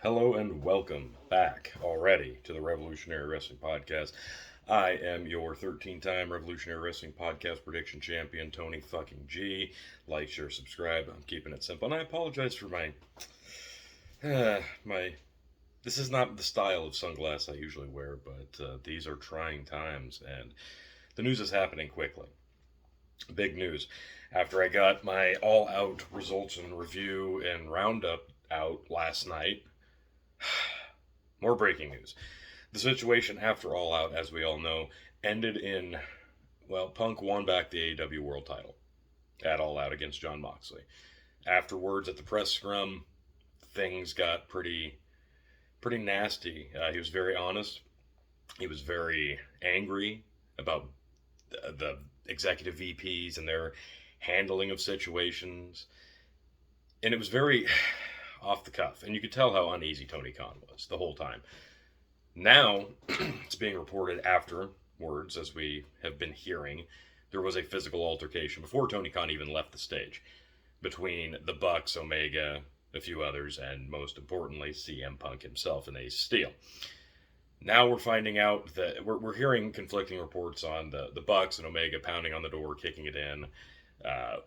Hello and welcome back already to the Revolutionary Wrestling Podcast. I am your 13-time Revolutionary Wrestling Podcast prediction champion, Tony fucking G. Like, share, subscribe. I'm keeping it simple. And I apologize for my this is not the style of sunglasses I usually wear, but these are trying times and the news is happening quickly. Big news. After I got my all-out results and review and roundup out last night, more breaking news. The situation after All Out, as we all know, ended in, Punk won back the AEW World title at All Out against Jon Moxley. Afterwards, at the press scrum, things got pretty nasty. He was very honest. He was very angry about the executive VPs and their handling of situations. And it was very off the cuff. And you could tell how uneasy Tony Khan was the whole time. Now, it's being reported afterwards, as we have been hearing, there was a physical altercation before Tony Khan even left the stage between the Bucks, Omega, a few others, and most importantly, CM Punk himself and Ace Steel. Now we're finding out that we're hearing conflicting reports on the Bucks and Omega pounding on the door, kicking it in,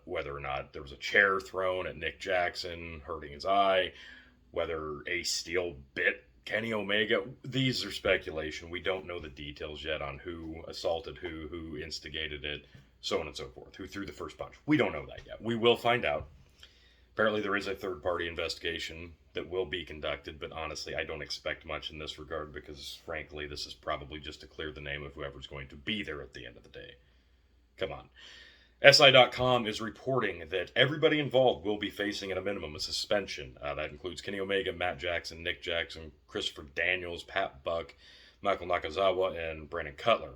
whether or not there was a chair thrown at Nick Jackson, hurting his eye, whether Ace Steel bit Kenny Omega. These are speculation. We don't know the details yet on who assaulted who instigated it, so on and so forth, who threw the first punch. We don't know that yet. We will find out. Apparently there is a third-party investigation that will be conducted, but honestly, I don't expect much in this regard because, frankly, this is probably just to clear the name of whoever's going to be there at the end of the day. Come on. SI.com is reporting that everybody involved will be facing at a minimum a suspension. That includes Kenny Omega, Matt Jackson, Nick Jackson, Christopher Daniels, Pat Buck, Michael Nakazawa, and Brandon Cutler.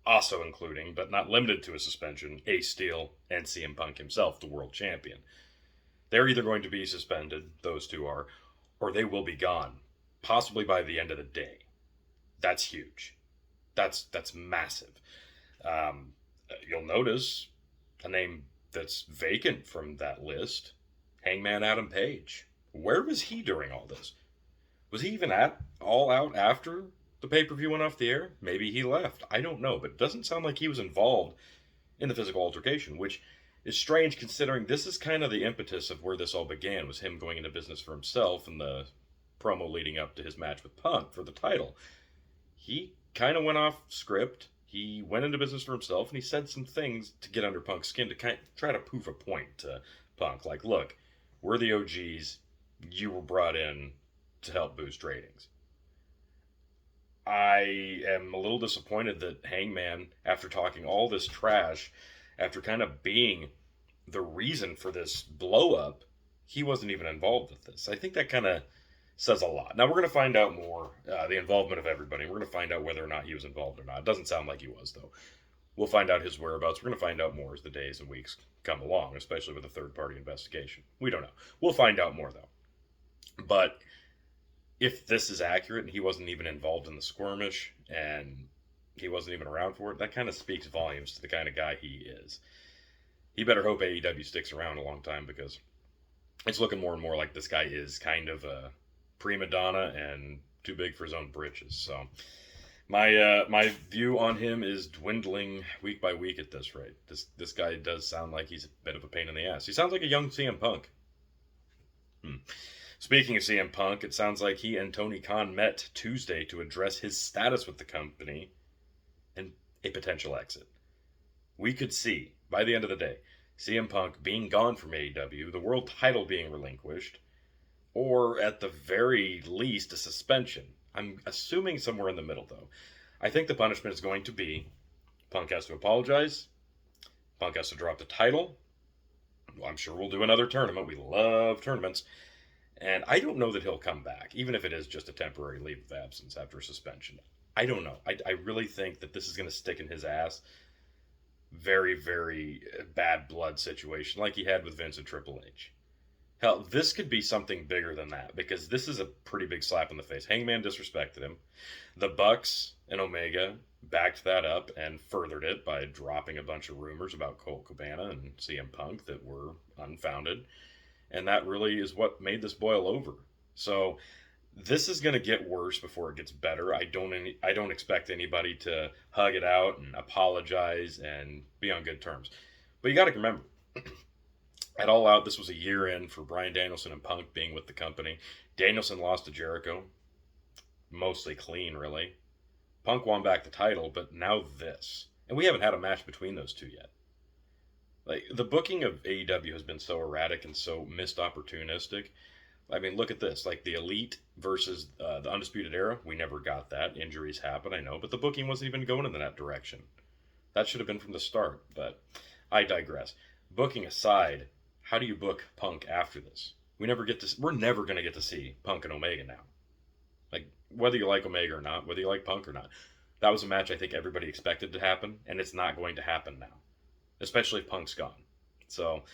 Also including, but not limited to a suspension, Ace Steel and CM Punk himself, the world champion. They're either going to be suspended, those two are, or they will be gone, possibly by the end of the day. That's huge. That's massive. You'll notice a name that's vacant from that list, Hangman Adam Page. Where was he during all this? Was he even at All Out after the pay-per-view went off the air? Maybe he left. I don't know, but it doesn't sound like he was involved in the physical altercation, which is strange considering this is kind of the impetus of where this all began, was him going into business for himself and the promo leading up to his match with Punk for the title. He kind of went off script. He went into business for himself, and he said some things to get under Punk's skin to kind of try to prove a point to Punk. Like, look, we're the OGs. You were brought in to help boost ratings. I am a little disappointed that Hangman, after talking all this trash, after kind of being the reason for this blow-up, he wasn't even involved with this. I think that kind of says a lot. Now, we're going to find out more, the involvement of everybody. We're going to find out whether or not he was involved or not. It doesn't sound like he was, though. We'll find out his whereabouts. We're going to find out more as the days and weeks come along, especially with a third-party investigation. We don't know. We'll find out more, though. But if this is accurate and he wasn't even involved in the skirmish and he wasn't even around for it, that kind of speaks volumes to the kind of guy he is. He better hope AEW sticks around a long time because it's looking more and more like this guy is kind of a prima donna and too big for his own britches. So my view on him is dwindling week by week at this rate. This guy does sound like he's a bit of a pain in the ass. He sounds like a young CM Punk. Speaking of CM Punk, it sounds like he and Tony Khan met Tuesday to address his status with the company and a potential exit. We could see, by the end of the day, CM Punk being gone from AEW, the world title being relinquished, or at the very least, a suspension. I'm assuming somewhere in the middle, though. I think the punishment is going to be Punk has to apologize, Punk has to drop the title. Well, I'm sure we'll do another tournament. We love tournaments. And I don't know that he'll come back, even if it is just a temporary leave of absence after suspension. I don't know. I really think that this is going to stick in his ass. Very, very bad blood situation like he had with Vince and Triple H. Hell, this could be something bigger than that because this is a pretty big slap in the face. Hangman disrespected him. The Bucks and Omega backed that up and furthered it by dropping a bunch of rumors about Colt Cabana and CM Punk that were unfounded. and that really is what made this boil over. So this is going to get worse before it gets better. I don't expect anybody to hug it out and apologize and be on good terms. But you got to remember, at All Out, this was a year in for Bryan Danielson and Punk being with the company. Danielson lost to Jericho, mostly clean, really. Punk won back the title, but now this. And we haven't had a match between those two yet. Like, the booking of AEW has been so erratic and so missed opportunistic. I mean, look at this. Like, the Elite versus the Undisputed Era, we never got that. Injuries happen, I know, but the booking wasn't even going in that direction. That should have been from the start, but I digress. Booking aside, how do you book Punk after this? We're never going to get to see Punk and Omega now. Like, whether you like Omega or not, whether you like Punk or not, that was a match I think everybody expected to happen, and it's not going to happen now, especially if Punk's gone. So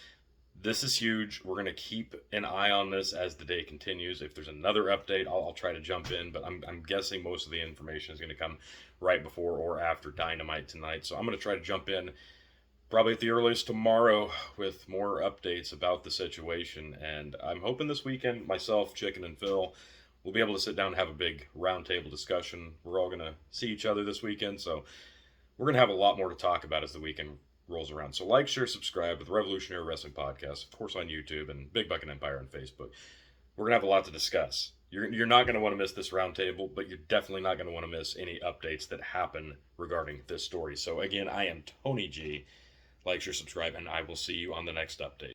this is huge. We're going to keep an eye on this as the day continues. If there's another update, I'll try to jump in, but I'm guessing most of the information is going to come right before or after Dynamite tonight. So I'm going to try to jump in probably at the earliest tomorrow with more updates about the situation. And I'm hoping this weekend, myself, Chicken, and Phil, we'll be able to sit down and have a big roundtable discussion. We're all going to see each other this weekend, so we're going to have a lot more to talk about as the weekend rolls around. So like, share, subscribe to the Revolutionary Wrestling Podcast, of course on YouTube, and Big Bucket Empire on Facebook. We're going to have a lot to discuss. You're not going to want to miss this roundtable, but you're definitely not going to want to miss any updates that happen regarding this story. So again, I am Tony G. Like, share, subscribe, and I will see you on the next update.